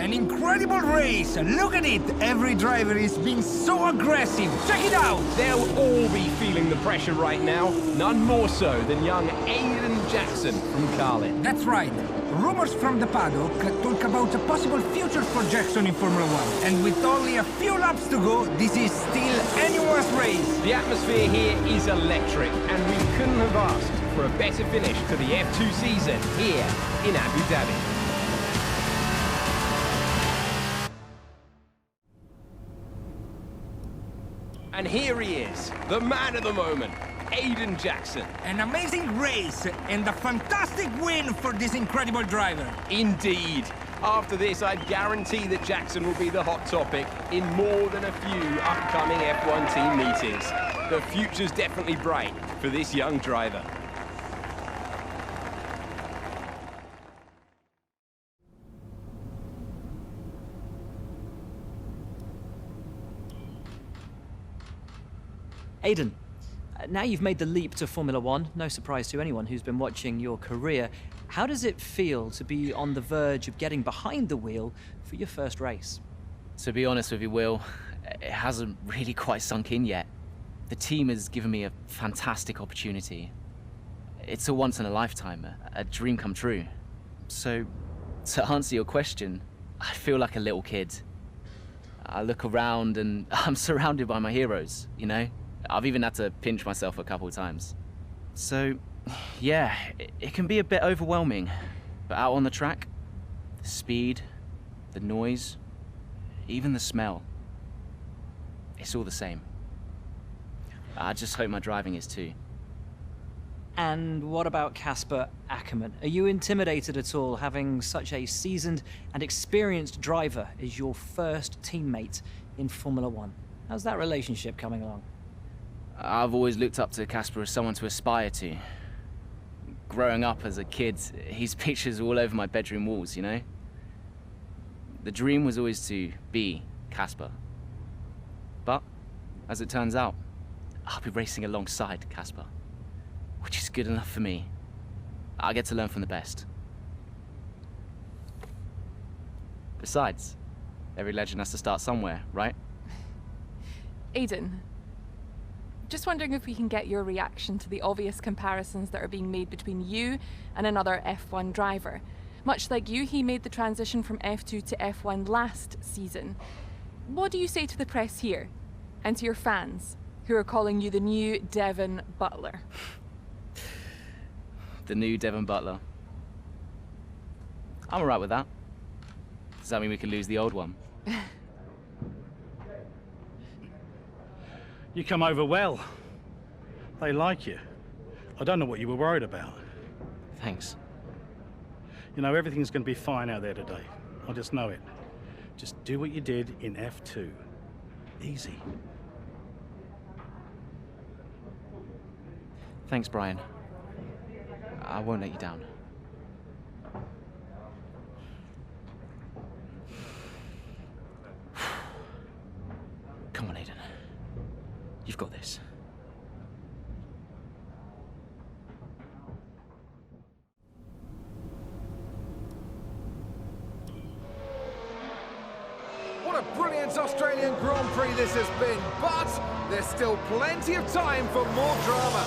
An incredible race! Look at it! Every driver is being so aggressive! Check it out! They'll all be feeling the pressure right now. None more so than young Aiden Jackson from Carlin. That's right. Rumors from the paddock talk about a possible future for Jackson in Formula 1. And with only a few laps to go, this is still anyone's race. The atmosphere here is electric, and we couldn't have asked for a better finish to the F2 season here in Abu Dhabi. And here he is, the man of the moment, Aiden Jackson. An amazing race and a fantastic win for this incredible driver. Indeed. After this, I guarantee that Jackson will be the hot topic in more than a few upcoming F1 team meetings. The future's definitely bright for this young driver. Aiden, now you've made the leap to Formula One, no surprise to anyone who's been watching your career. How does it feel to be on the verge of getting behind the wheel for your first race? To be honest with you, Will, it hasn't really quite sunk in yet. The team has given me a fantastic opportunity. It's a once-in-a-lifetime, a dream come true. So, to answer your question, I feel like a little kid. I look around and I'm surrounded by my heroes, you know? I've even had to pinch myself a couple of times. So, yeah, it can be a bit overwhelming. But out on the track, the speed, the noise, even the smell, it's all the same. I just hope my driving is too. And what about Casper Ackerman? Are you intimidated at all having such a seasoned and experienced driver as your first teammate in Formula One? How's that relationship coming along? I've always looked up to Casper as someone to aspire to. Growing up as a kid, his pictures were all over my bedroom walls, you know? The dream was always to be Casper. But, as it turns out, I'll be racing alongside Casper, which is good enough for me. I get to learn from the best. Besides, every legend has to start somewhere, right? Aiden, just wondering if we can get your reaction to the obvious comparisons that are being made between you and another F1 driver. Much like you, he made the transition from F2 to F1 last season. What do you say to the press here, and to your fans, who are calling you the new Devon Butler? The new Devon Butler. I'm alright with that. Does that mean we can lose the old one? You come over well. They like you. I don't know what you were worried about. Thanks. You know, everything's going to be fine out there today. I just know it. Just do what you did in F2. Easy. Thanks, Brian. I won't let you down. Come on, Aiden. You've got this. What a brilliant Australian Grand Prix this has been, but there's still plenty of time for more drama.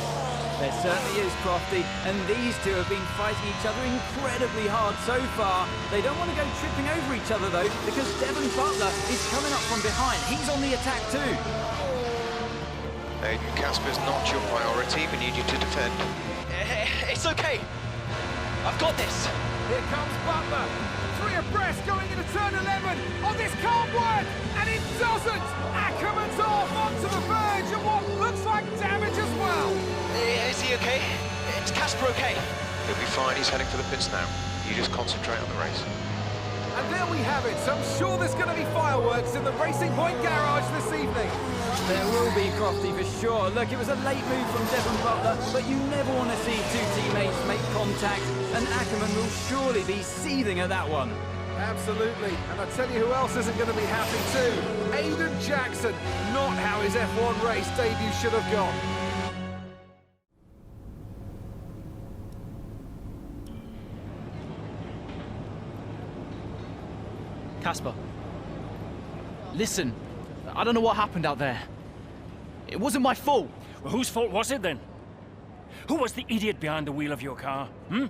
There certainly is, Crofty, and these two have been fighting each other incredibly hard so far. They don't want to go tripping over each other, though, because Devon Butler is coming up from behind. He's on the attack, too. Aiden, Casper's not your priority. We need you to defend. It's okay. I've got this. Here comes Butler. 3 abreast going into turn 11. Oh, this can't work! And it doesn't! Ackerman's off onto the verge of what looks like damage as well. Is he okay? Is Casper okay? He'll be fine. He's heading for the pits now. You just concentrate on the race. And there we have it. So I'm sure there's going to be fireworks in the Racing Point garage this evening. There will be, Crofty, for sure. Look, it was a late move from Devon Butler, but you never want to see two teammates make contact, and Ackerman will surely be seething at that one. Absolutely. And I tell you who else isn't going to be happy too. Aiden Jackson. Not how his F1 race debut should have gone. Casper. Listen, I don't know what happened out there. It wasn't my fault. Well, whose fault was it then? Who was the idiot behind the wheel of your car, hmm?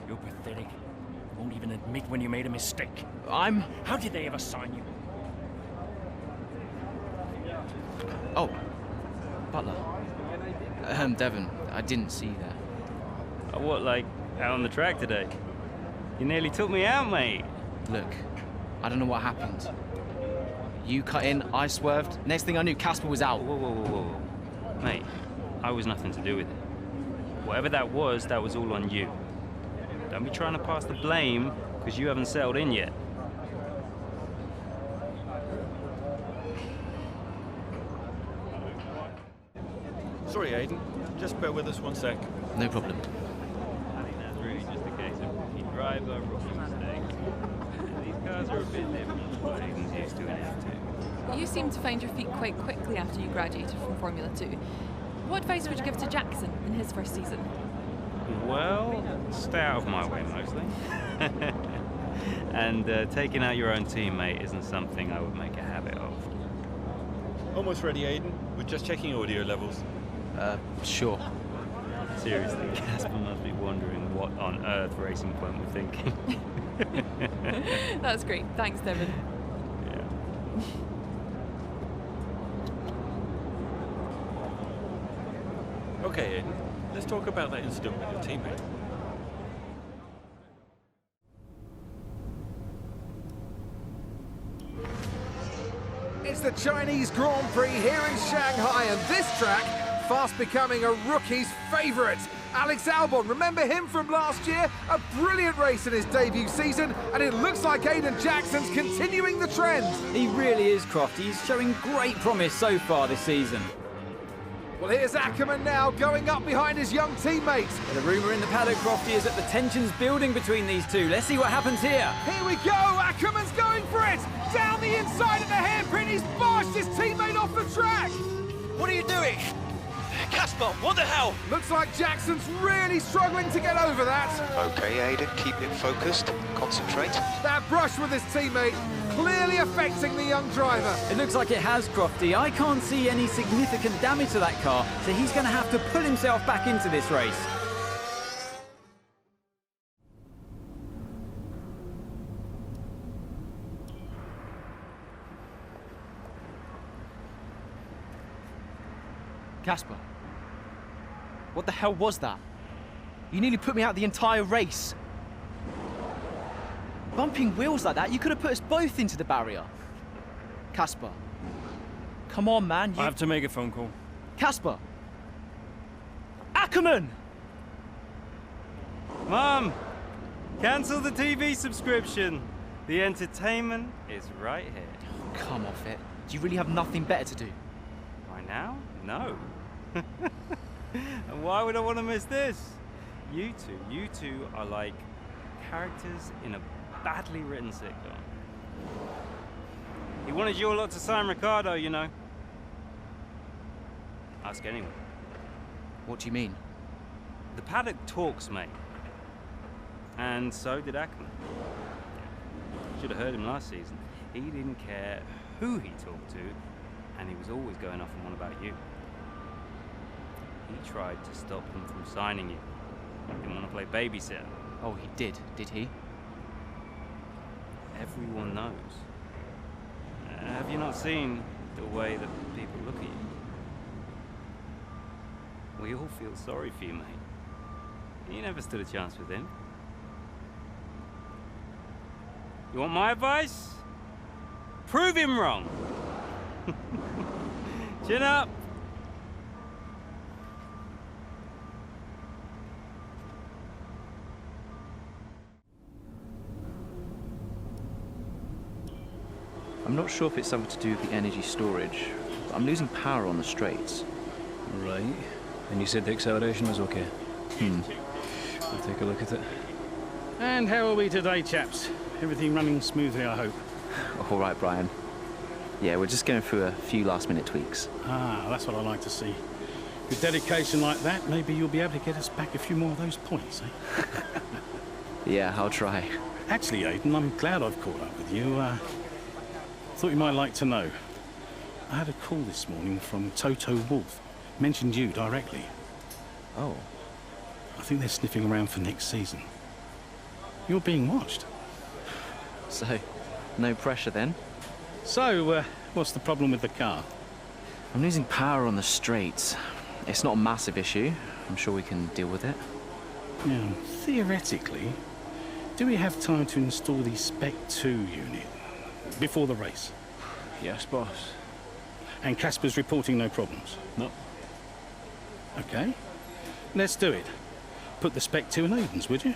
You're pathetic. You won't even admit when you made a mistake. How did they ever sign you? Oh, Butler. Devon, I didn't see that. What, like, out on the track today? You nearly took me out, mate. Look, I don't know what happened. You cut in, I swerved. Next thing I knew, Casper was out. Whoa. Mate, I was nothing to do with it. Whatever that was all on you. Don't be trying to pass the blame, because you haven't settled in yet. Sorry, Aiden. Just bear with us one sec. No problem. I think that's really just a case of rookie driver, rookie mistakes. These cars are a bit different from what Aiden's used to in F2. You seem to find your feet quite quickly after you graduated from Formula 2. What advice would you give to Jackson in his first season? Well, stay out of my way mostly. And taking out your own teammate isn't something I would make a habit of. Almost ready, Aiden. We're just checking audio levels. Sure. Seriously, Casper must be wondering what on earth Racing Point were thinking. That's great. Thanks, Devon. Yeah. Okay, Aiden. Let's talk about that incident with your teammate. It's the Chinese Grand Prix here in Shanghai, and this track fast becoming a rookie's favourite. Alex Albon, remember him from last year? A brilliant race in his debut season, and it looks like Aiden Jackson's continuing the trend. He really is, Croft. He's showing great promise so far this season. Well, here's Ackerman now, going up behind his young teammate. The rumour in the paddock, Crofty, is that the tension's building between these two. Let's see what happens here. Here we go, Ackerman's going for it! Down the inside of the hairpin, he's barged his teammate off the track! What are you doing? Casper, what the hell? Looks like Jackson's really struggling to get over that. Okay, Aiden, keep it focused. Concentrate. That brush with his teammate clearly affecting the young driver. It looks like it has, Crofty. I can't see any significant damage to that car, so he's going to have to pull himself back into this race. Casper, what the hell was that? You nearly put me out the entire race. Bumping wheels like that, you could have put us both into the barrier. Casper, come on, man. I have to make a phone call. Casper! Ackerman! Mum, cancel the TV subscription. The entertainment is right here. Come off it. Do you really have nothing better to do? Right now? No. And why would I want to miss this? You two are like characters in a badly written sitcom. He wanted you lot to sign Ricardo, you know. Ask anyone. What do you mean? The paddock talks, mate. And so did Ackerman. Should have heard him last season. He didn't care who he talked to, and he was always going off on one about you. He tried to stop them from signing you. He didn't want to play babysitter. Oh, he did he? Everyone knows. Have you not seen the way that people look at you? We all feel sorry for you, mate. You never stood a chance with him. You want my advice? Prove him wrong. Chin up. I'm not sure if it's something to do with the energy storage, but I'm losing power on the straights. Right. And you said the acceleration was okay? I'll take a look at it. And how are we today, chaps? Everything running smoothly, I hope. All right, Brian. Yeah, we're just going through a few last-minute tweaks. Ah, that's what I like to see. With dedication like that, maybe you'll be able to get us back a few more of those points, eh? Yeah, I'll try. Actually, Aidan, I'm glad I've caught up with you. Thought you might like to know. I had a call this morning from Toto Wolff. Mentioned you directly. Oh. I think they're sniffing around for next season. You're being watched. So, no pressure then? So, what's the problem with the car? I'm losing power on the straights. It's not a massive issue. I'm sure we can deal with it. Yeah, theoretically, do we have time to install the Spec 2 unit before the race? Yes, boss. And Casper's reporting no problems? No. Okay. Let's do it. Put the Spec 2 in Aiden's, would you?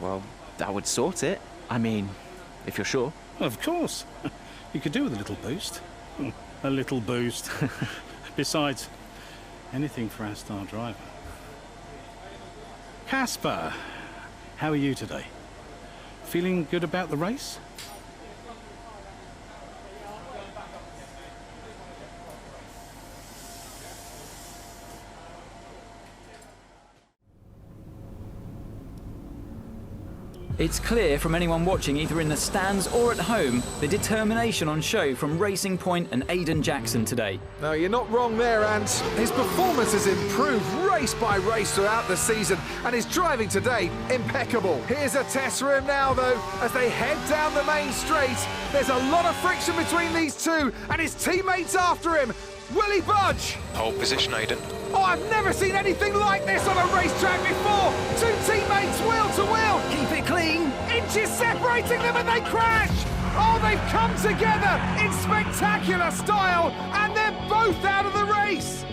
Well, that would sort it. I mean, if you're sure. Of course. You could do with a little boost. A little boost. Besides, anything for our star driver. Casper, how are you today? Feeling good about the race? It's clear from anyone watching either in the stands or at home the determination on show from Racing Point and Aidan Jackson today. No, you're not wrong there, and his performance has improved race by race throughout the season, and his driving today, impeccable. Here's a test for him now, though, as they head down the main straight. There's a lot of friction between these two, and his teammates after him. Will he budge? Hold position, Aidan. Oh, I've never seen anything like this on a racetrack before! Two teammates wheel to wheel! Keep it clean! Inches separating them and they crash! Oh, they've come together in spectacular style, and they're both out of the race!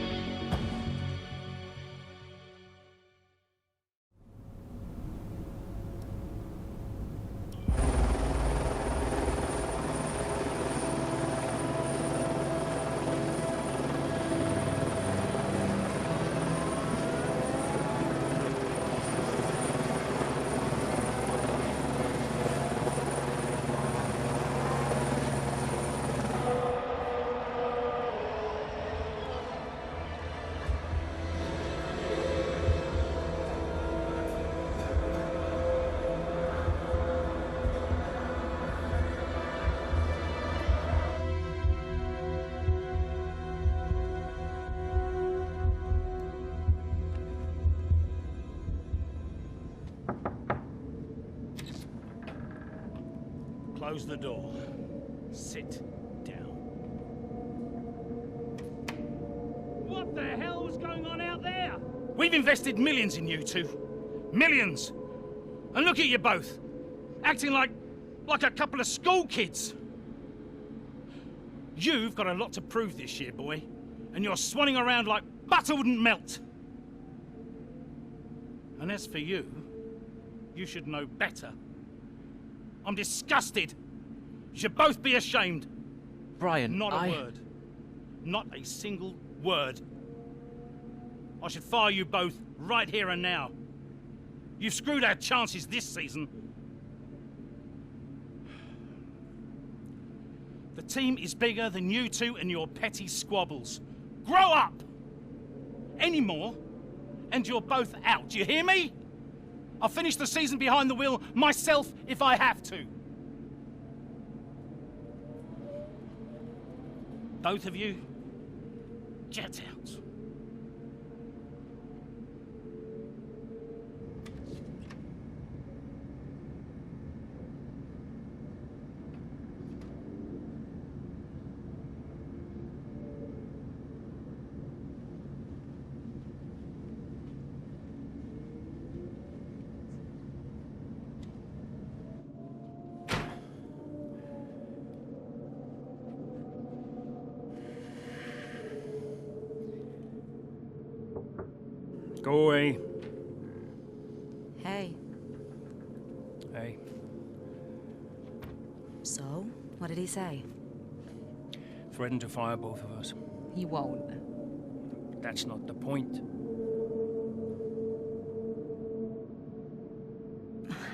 Close the door. Sit down. What the hell was going on out there? We've invested millions in you two. Millions! And look at you both. Acting like a couple of school kids. You've got a lot to prove this year, boy. And you're swanning around like butter wouldn't melt. And as for you, you should know better. I'm disgusted. You should both be ashamed. Brian, Not a word. Not a single word. I should fire you both right here and now. You've screwed our chances this season. The team is bigger than you two and your petty squabbles. Grow up! Any more, and you're both out. Do you hear me? I'll finish the season behind the wheel myself if I have to. Both of you, get out. Go away. Hey. Hey. So, what did he say? Threatened to fire both of us. He won't. But that's not the point.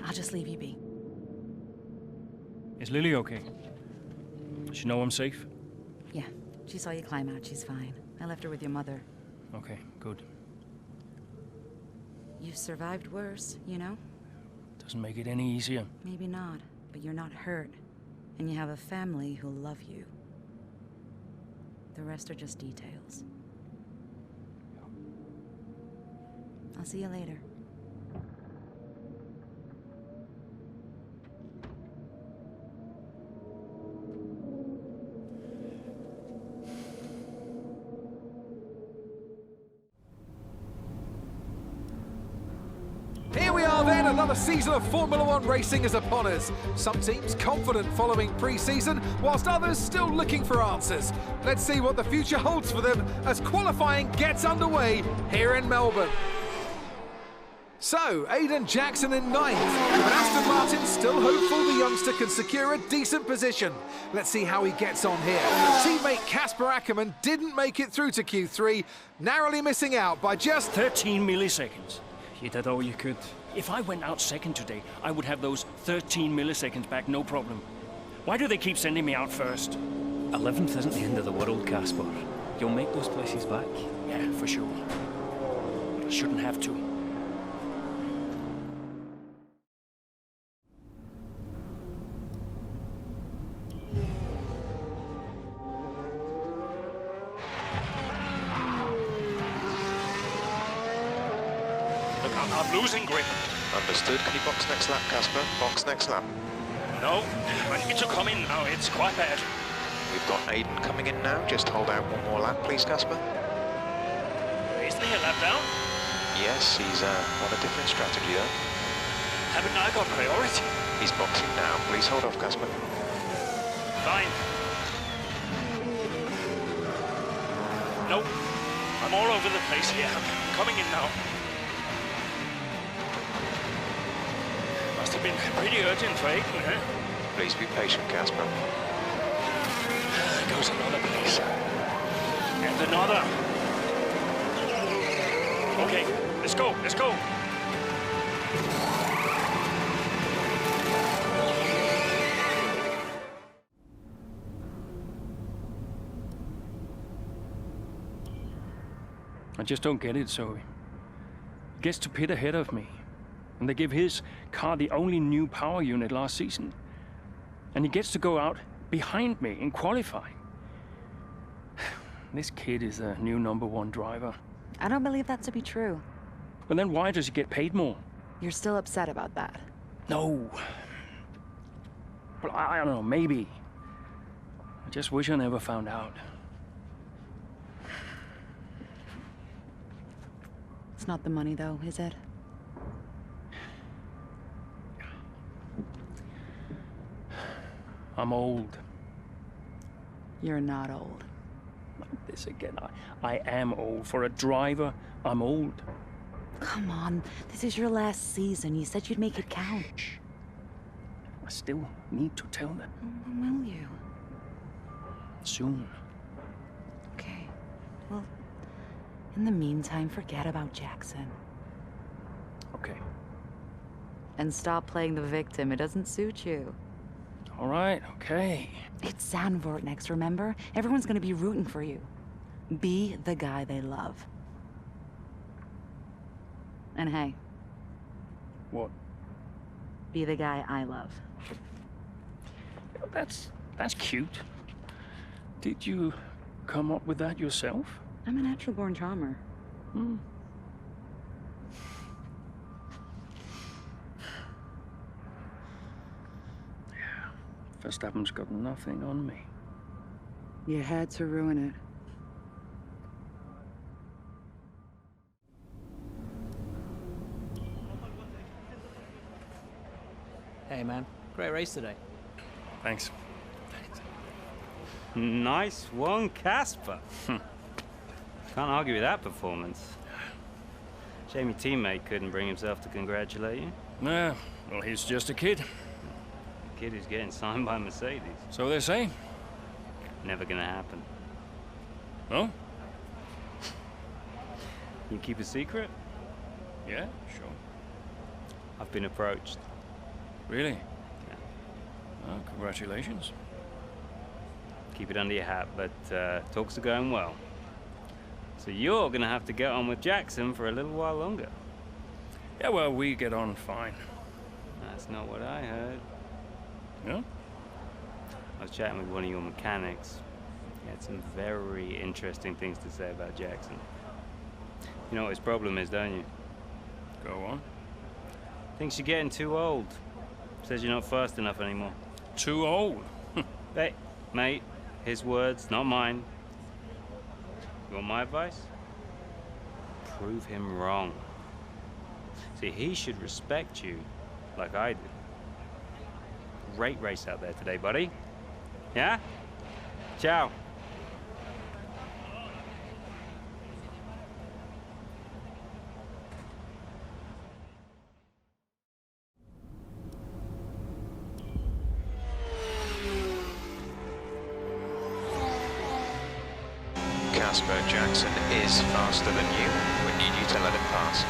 I'll just leave you be. Is Lily okay? Does she know I'm safe? Yeah, she saw you climb out. She's fine. I left her with your mother. Okay, good. You've survived worse, you know? Doesn't make it any easier. Maybe not, but you're not hurt. And you have a family who love you. The rest are just details. I'll see you later. Here we are then, another season of Formula One racing is upon us. Some teams confident following pre-season, whilst others still looking for answers. Let's see what the future holds for them as qualifying gets underway here in Melbourne. So, Aiden Jackson in ninth, but Aston Martin still hopeful the youngster can secure a decent position. Let's see how he gets on here. Teammate Casper Ackerman didn't make it through to Q3, narrowly missing out by just 13 milliseconds. You did all you could. If I went out second today, I would have those 13 milliseconds back, no problem. Why do they keep sending me out first? 11th isn't the end of the world, Casper. You'll make those places back. Yeah, for sure. But I shouldn't have to. I'm losing grip. Understood. Can you box next lap, Casper? Box next lap. No, I need to come in now. It's quite bad. We've got Aiden coming in now. Just hold out one more lap, please, Casper. Isn't he a lap down? Yes, he's on a different strategy, though. Haven't I got priority? He's boxing now. Please hold off, Casper. Fine. No, I'm all over the place here. I'm coming in now. Must have been pretty urgent for Aiden, huh? Please be patient, Casper. There goes another place. And another. Okay, let's go, let's go. I just don't get it, Zoe. He gets to pit ahead of me. And they give his car the only new power unit last season. And he gets to go out behind me in qualifying. This kid is the new #1 driver. I don't believe that to be true. But then why does he get paid more? You're still upset about that. No. Well, I don't know, maybe. I just wish I never found out. It's not the money, though, is it? I'm old. You're not old. Not this again. I am old. For a driver, I'm old. Come on, this is your last season. You said you'd make it count. I still need to tell them. When will you? Soon. Okay. Well, in the meantime, forget about Jackson. Okay. And stop playing the victim. It doesn't suit you. All right, okay. It's Zandvoort next, remember? Everyone's gonna be rooting for you. Be the guy they love. And hey. What? Be the guy I love. That's cute. Did you come up with that yourself? I'm a natural-born charmer. Hmm. Verstappen's got nothing on me. You had to ruin it. Hey, man. Great race today. Thanks. Nice one, Casper. Can't argue with that performance. Shame your teammate couldn't bring himself to congratulate you. Nah, well, he's just a kid. The kid who's getting signed by Mercedes. So they say. Never gonna happen. Oh? You keep a secret? Yeah, sure. I've been approached. Really? Yeah. Well, congratulations. Keep it under your hat, but talks are going well. So you're gonna have to get on with Jackson for a little while longer. Yeah, well, we get on fine. That's not what I heard. Yeah? I was chatting with one of your mechanics. He had some very interesting things to say about Jackson. You know what his problem is, don't you? Go on. Thinks you're getting too old. Says you're not fast enough anymore. Too old? Hey, mate, his words, not mine. You want my advice? Prove him wrong. See, he should respect you like I do. Great race out there today, buddy. Yeah? Ciao. Casper, Jackson is faster than you. We need you to let him pass.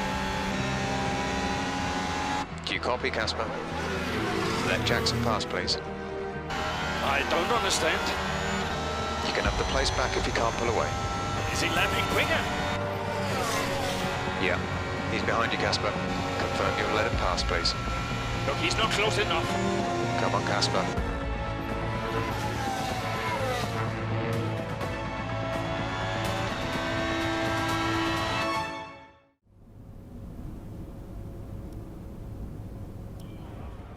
Do you copy, Casper? Let Jackson pass, please. I don't understand. You can have the place back if you can't pull away. Is he landing quicker? Yeah. He's behind you, Casper. Confirm you'll let him pass, please. Look, he's not close enough. Come on, Casper.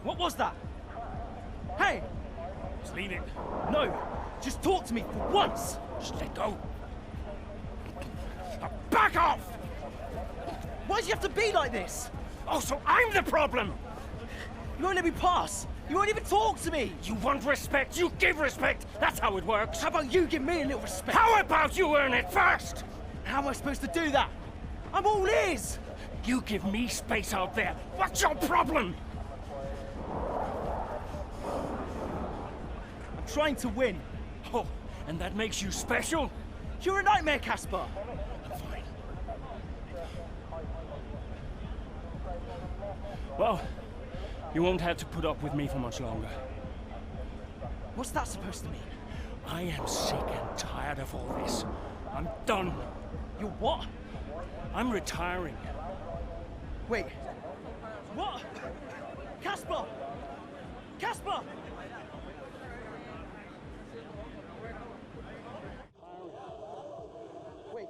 What was that? Hey! Just leave it. No! Just talk to me for once! Just let go. Now back off! Why do you have to be like this? Oh, so I'm the problem! You won't let me pass! You won't even talk to me! You want respect, you give respect! That's how it works! How about you give me a little respect? How about you earn it first? How am I supposed to do that? I'm all ears! You give me space out there. What's your problem? I'm trying to win. Oh, and that makes you special? You're a nightmare, Casper! I'm fine. Well, you won't have to put up with me for much longer. What's that supposed to mean? I am sick and tired of all this. I'm done. You're what? I'm retiring. Wait. What? Casper! Casper! Wait.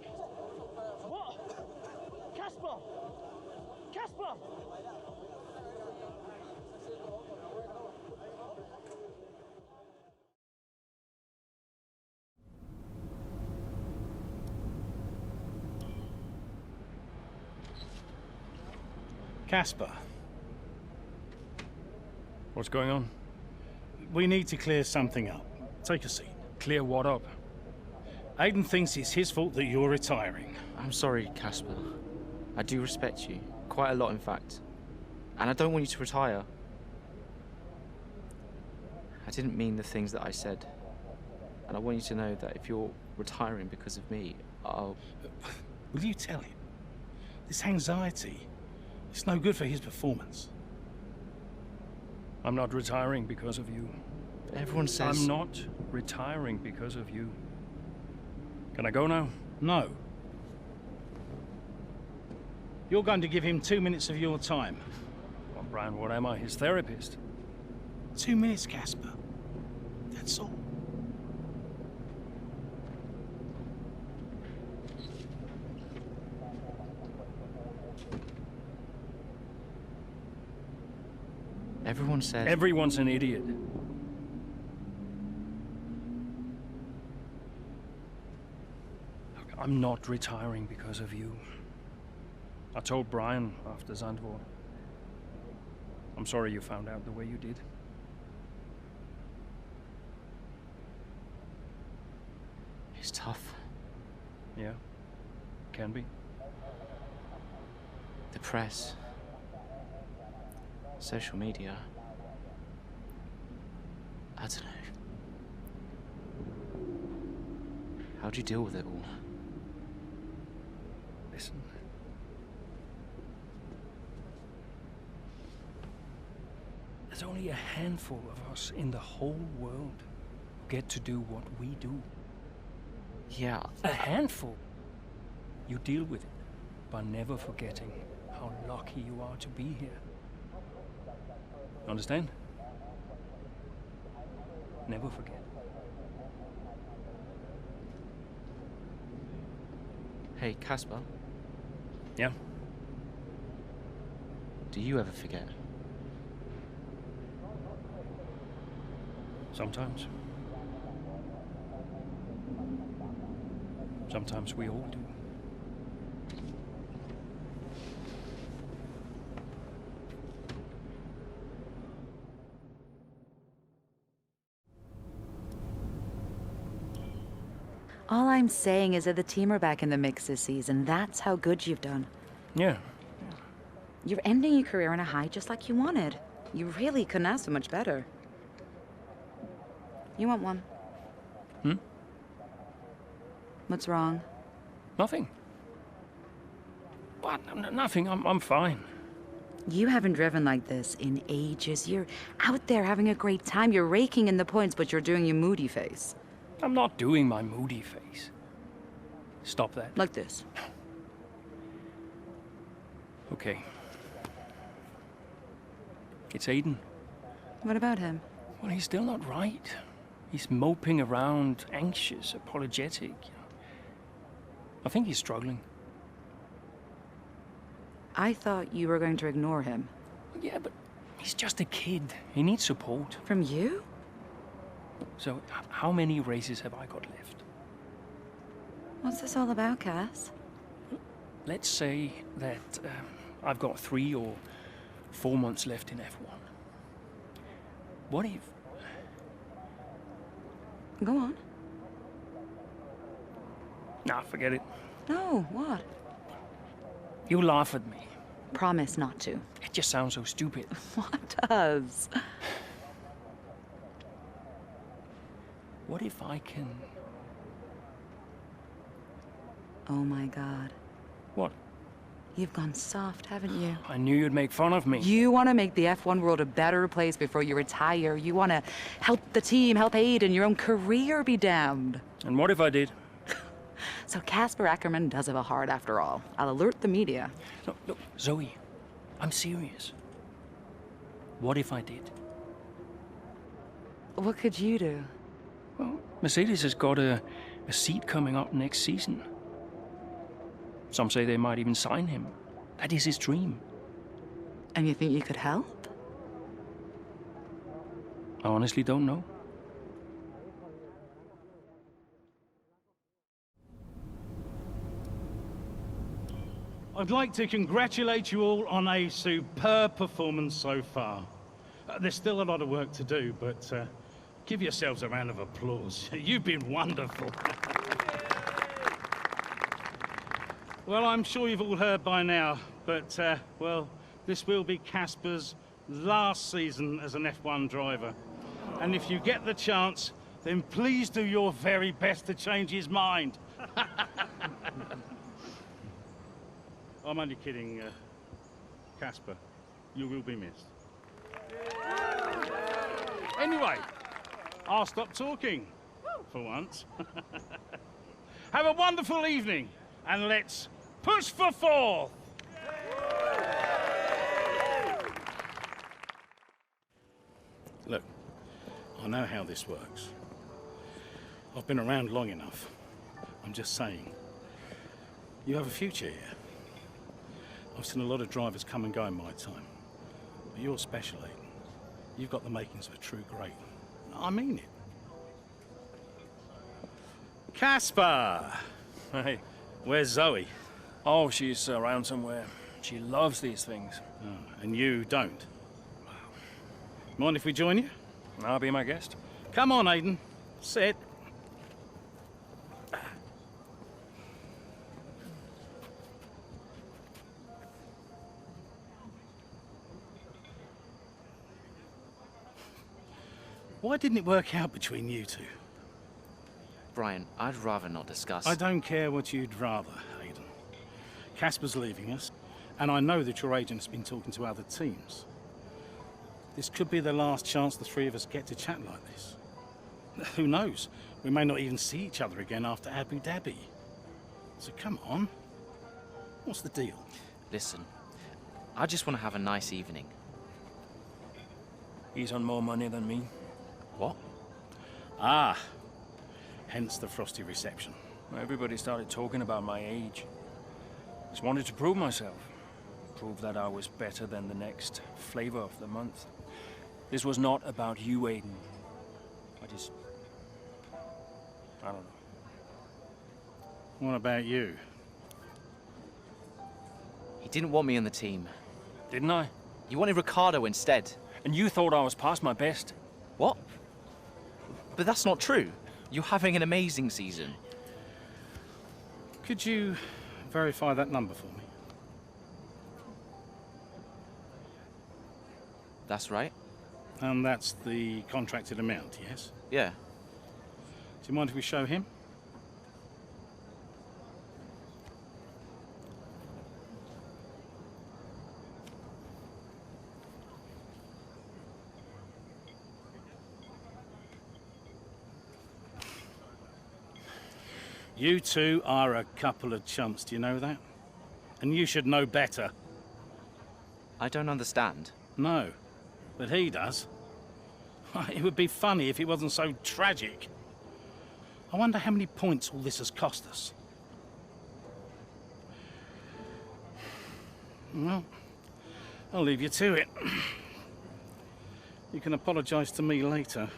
What? Casper! Casper! Casper, What's going on? we need to clear something up. Take a seat. Clear what up? Aiden thinks it's his fault that you're retiring. I'm sorry, Casper. I do respect you. Quite a lot, in fact. And I don't want you to retire. I didn't mean the things that I said. And I want you to know that if you're retiring because of me, I'll... Will you tell him? This anxiety, it's no good for his performance. I'm not retiring because of you. Everyone says... I'm not retiring because of you. Can I go now? No. You're going to give him 2 minutes of your time. Well, Brian, what am I? His therapist? 2 minutes, Casper. That's all. Everyone says... Everyone's an idiot. Look, I'm not retiring because of you. I told Brian after Zandvoort. I'm sorry you found out the way you did. It's tough. Yeah, can be. The press. Social media. I don't know. How do you deal with it all? Listen. There's only a handful of us in the whole world who get to do what we do. Yeah. A handful. You deal with it by never forgetting how lucky you are to be here. Understand? Never forget. Hey, Casper. Yeah? Do you ever forget? Sometimes. Sometimes we all do. All I'm saying is that the team are back in the mix this season. That's how good you've done. Yeah. You're ending your career on a high just like you wanted. You really couldn't ask for much better. You want one? Hmm? What's wrong? Nothing. What? Nothing. I'm fine. You haven't driven like this in ages. You're out there having a great time. You're raking in the points, but you're doing your moody face. I'm not doing my moody face. Stop that. Like this. Okay. It's Aiden. What about him? Well, he's still not right. He's moping around, anxious, apologetic. I think he's struggling. I thought you were going to ignore him. Yeah, but he's just a kid. He needs support. From you? So, how many races have I got left? What's this all about, Cass? Let's say that I've got 3 or 4 months left in F1. What if... Go on. Nah, forget it. No, what? You laugh at me. Promise not to. It just sounds so stupid. What does? What if I can... Oh my God. What? You've gone soft, haven't you? I knew you'd make fun of me. You want to make the F1 world a better place before you retire. You want to help the team, help Aiden, your own career be damned. And what if I did? So Casper Ackerman does have a heart after all. I'll alert the media. Look, Zoe, I'm serious. What if I did? What could you do? Well, Mercedes has got a seat coming up next season. Some say they might even sign him. That is his dream. And you think you could help? I honestly don't know. I'd like to congratulate you all on a superb performance so far. There's still a lot of work to do, but give yourselves a round of applause. You've been wonderful. Well, I'm sure you've all heard by now, but, well, this will be Casper's last season as an F1 driver. And if you get the chance, then please do your very best to change his mind. I'm only kidding, Casper. You will be missed. Anyway, I'll stop talking, for once. Have a wonderful evening, and let's push for 4th! Look, I know how this works. I've been around long enough. I'm just saying, you have a future here. I've seen a lot of drivers come and go in my time. But you're special, Aiden. You've got the makings of a true great. I mean it. Casper! Hey. Where's Zoe? Oh, she's around somewhere. She loves these things. Oh, and you don't? Mind if we join you? I'll be my guest. Come on, Aiden. Sit. Why didn't it work out between you two? Brian, I'd rather not discuss. I don't care what you'd rather, Aiden. Casper's leaving us, and I know that your agent's been talking to other teams. This could be the last chance the three of us get to chat like this. Who knows? We may not even see each other again after Abu Dhabi. So come on. What's the deal? Listen, I just want to have a nice evening. He's on more money than me. What? Ah, hence the frosty reception. Everybody started talking about my age. Just wanted to prove myself. Prove that I was better than the next flavor of the month. This was not about you, Aiden. I don't know. What about you? He didn't want me on the team. Didn't I? You wanted Ricardo instead. And you thought I was past my best. What? But that's not true. You're having an amazing season. Could you verify that number for me? That's right. And that's the contracted amount, yes? Yeah. Do you mind if we show him? You two are a couple of chumps, do you know that? And you should know better. I don't understand. No, but he does. It would be funny if it wasn't so tragic. I wonder how many points all this has cost us. Well, I'll leave you to it. You can apologise to me later.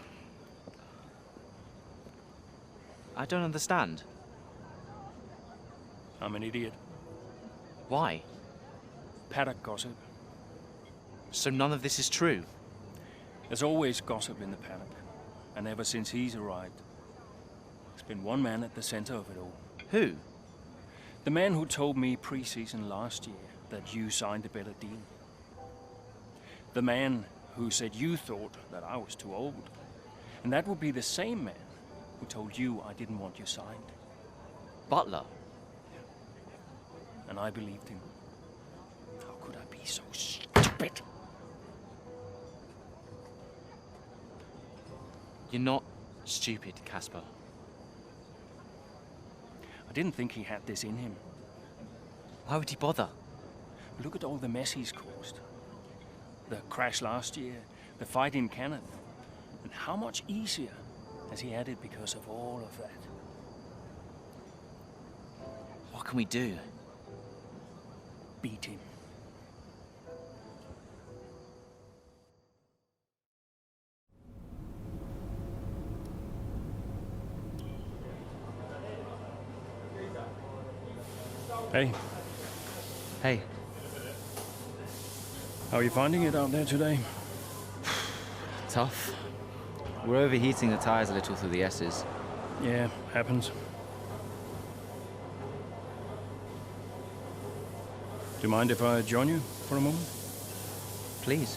I don't understand. I'm an idiot. Why? Paddock gossip. So none of this is true? There's always gossip in the paddock. And ever since he's arrived, there's been one man at the center of it all. Who? The man who told me pre-season last year that you signed a better deal. The man who said you thought that I was too old. And that would be the same man who told you I didn't want you signed. Butler? And I believed him. How could I be so stupid? You're not stupid, Casper. I didn't think he had this in him. Why would he bother? Look at all the mess he's caused. The crash last year, the fight in Kenneth. And how much easier has he had it because of all of that? What can we do? Beat him. Hey. Hey. How are you finding it out there today? Tough. We're overheating the tires a little through the S's. Yeah, happens. Do you mind if I join you for a moment? Please.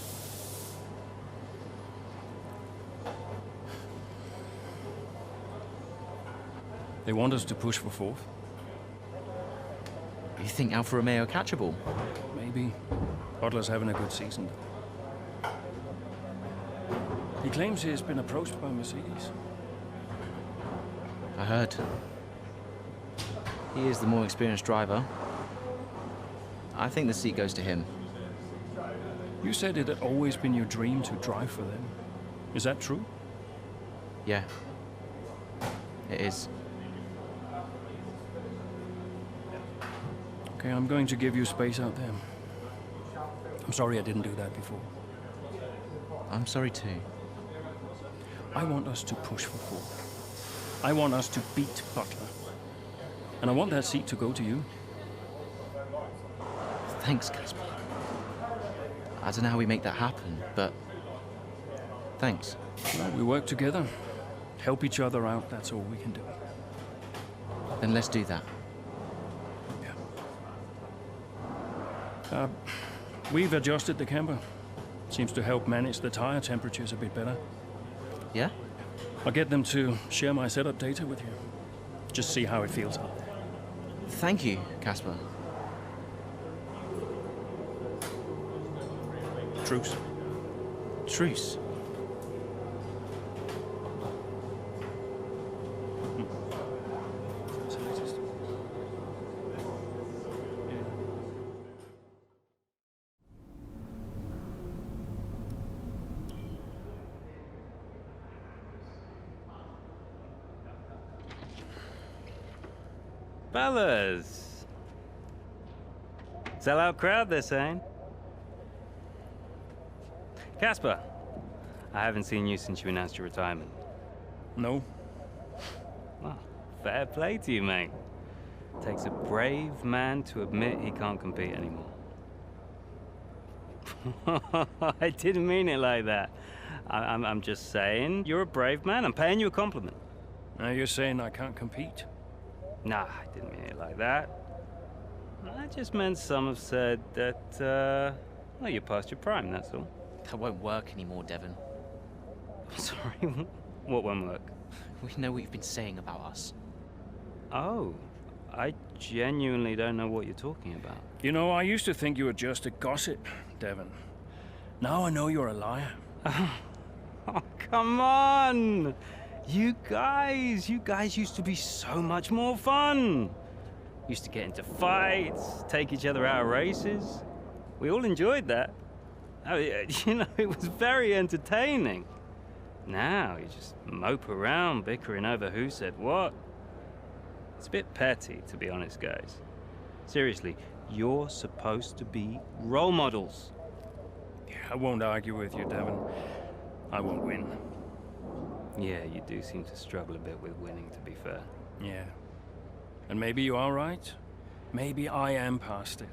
They want us to push for fourth. You think Alfa Romeo catchable? Maybe. Butler's having a good season. He claims he's been approached by Mercedes. I heard. He is the more experienced driver. I think the seat goes to him. You said it had always been your dream to drive for them. Is that true? Yeah. It is. Okay, I'm going to give you space out there. I'm sorry I didn't do that before. I'm sorry too. I want us to push for fourth. I want us to beat Butler. And I want that seat to go to you. Thanks, Casper. I don't know how we make that happen, but thanks. Well, we work together. Help each other out, that's all we can do. Then let's do that. We've adjusted the camber. Seems to help manage the tire temperatures a bit better. Yeah? I'll get them to share my setup data with you. Just see how it feels out there. Thank you, Casper. Truce. Truce? Fellas. Sell-out crowd, they're saying. Casper, I haven't seen you since you announced your retirement. No. Well, fair play to you, mate. Takes a brave man to admit he can't compete anymore. I didn't mean it like that. I'm just saying you're a brave man. I'm paying you a compliment. Now you're saying I can't compete? Nah, I didn't mean it like that. I just meant some have said that, well, you're past your prime, that's all. That won't work anymore, Devon. Sorry, what won't work? We know what you've been saying about us. Oh, I genuinely don't know what you're talking about. You know, I used to think you were just a gossip, Devon. Now I know you're a liar. Oh, come on! You guys used to be so much more fun. Used to get into fights, take each other out of races. We all enjoyed that. Oh, you know, it was very entertaining. Now you just mope around bickering over who said what. It's a bit petty, to be honest, guys. Seriously, you're supposed to be role models. Yeah, I won't argue with you, Devon. I won't win. Yeah, you do seem to struggle a bit with winning, to be fair. Yeah. And maybe you are right. Maybe I am past it.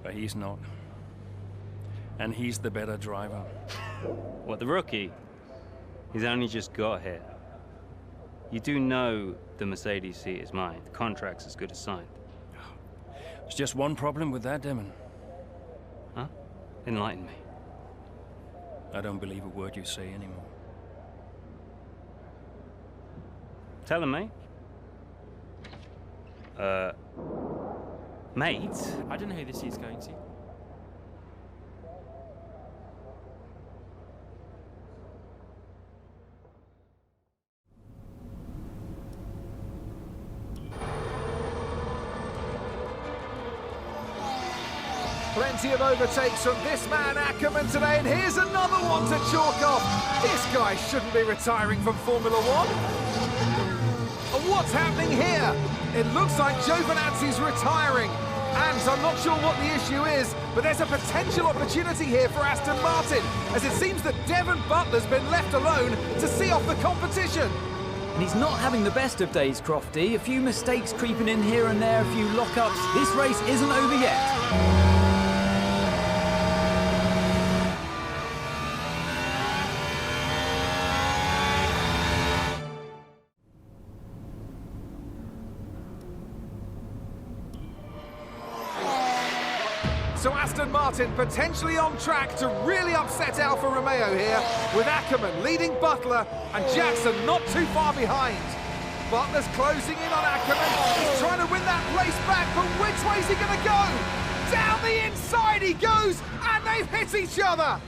But he's not. And he's the better driver. What, the rookie? He's only just got here. You do know the Mercedes seat is mine. The contract's as good as signed. There's just one problem with that, Devon. Huh? Enlighten me. I don't believe a word you say anymore. Tell him, mate. Mate? I don't know who this is going to. Plenty of overtakes from this man Ackerman today, and here's another one to chalk off. This guy shouldn't be retiring from Formula One. And what's happening here? It looks like Giovinazzi's retiring. And I'm not sure what the issue is, but there's a potential opportunity here for Aston Martin, as it seems that Devon Butler's been left alone to see off the competition. And he's not having the best of days, Crofty. A few mistakes creeping in here and there, a few lockups. This race isn't over yet. So Aston Martin potentially on track to really upset Alfa Romeo here, with Ackerman leading Butler and Jackson not too far behind. Butler's closing in on Ackerman. He's trying to win that place back, but which way's he going to go? Down the inside he goes, and they've hit each other.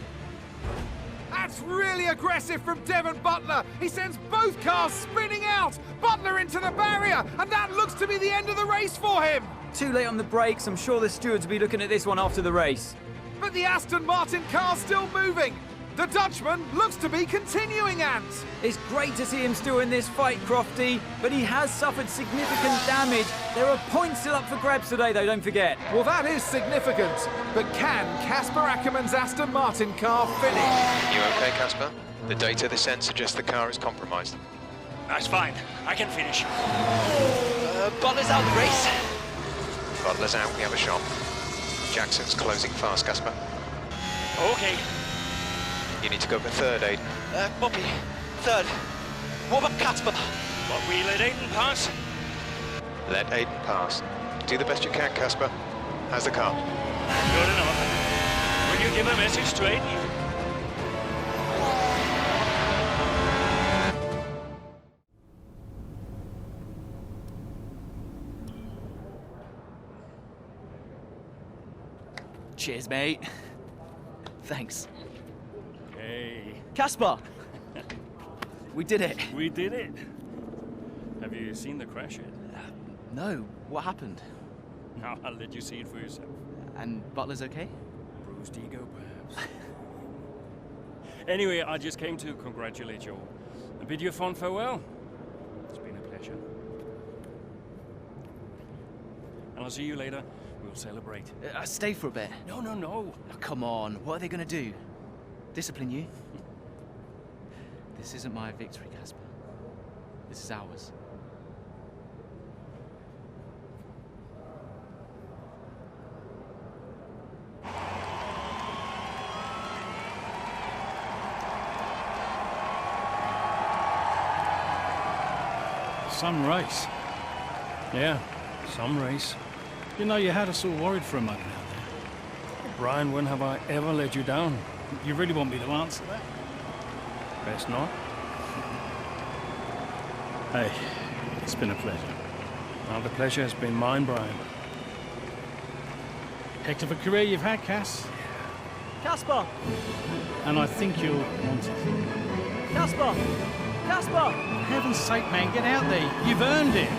That's really aggressive from Devon Butler. He sends both cars spinning out. Butler into the barrier, and that looks to be the end of the race for him. Too late on the brakes. I'm sure the stewards will be looking at this one after the race. But the Aston Martin car's still moving. The Dutchman looks to be continuing, Ant. It's great to see him still in this fight, Crofty, but he has suffered significant damage. There are points still up for grabs today, though, don't forget. Well, that is significant. But can Casper Ackerman's Aston Martin car finish? You okay, Casper? The data this end suggests the car is compromised. That's fine. I can finish. Butler's out of the race. Butler's out, we have a shot. Jackson's closing fast, Casper. Okay. You need to go for third, Aiden. Bobby, third. What about Casper? What, we let Aiden pass? Let Aiden pass. Do the best you can, Casper. How's the car? Good enough. Will you give a message to Aiden? Cheers, mate. Thanks. Hey. Casper! We did it. We did it. Have you seen the crash yet? No. What happened? No, I'll let you see it for yourself. And Butler's okay? Bruised ego, perhaps. Anyway, I just came to congratulate you all and bid you a fond farewell. It's been a pleasure. and I'll see you later. We'll celebrate. Stay for a bit. No, no, no. Oh, come on, what are they going to do? Discipline you? This isn't my victory, Casper. This is ours. Some race. Yeah, some race. You know, you had us all worried for a moment out there. Brian, when have I ever let you down? You really want me to answer that? Best not. Hey, it's been a pleasure. Now, the pleasure has been mine, Brian. Heck of a career you've had, Cass. Casper! And I think you'll want it. Casper! Casper! For heaven's sake, man, get out there. You've earned it.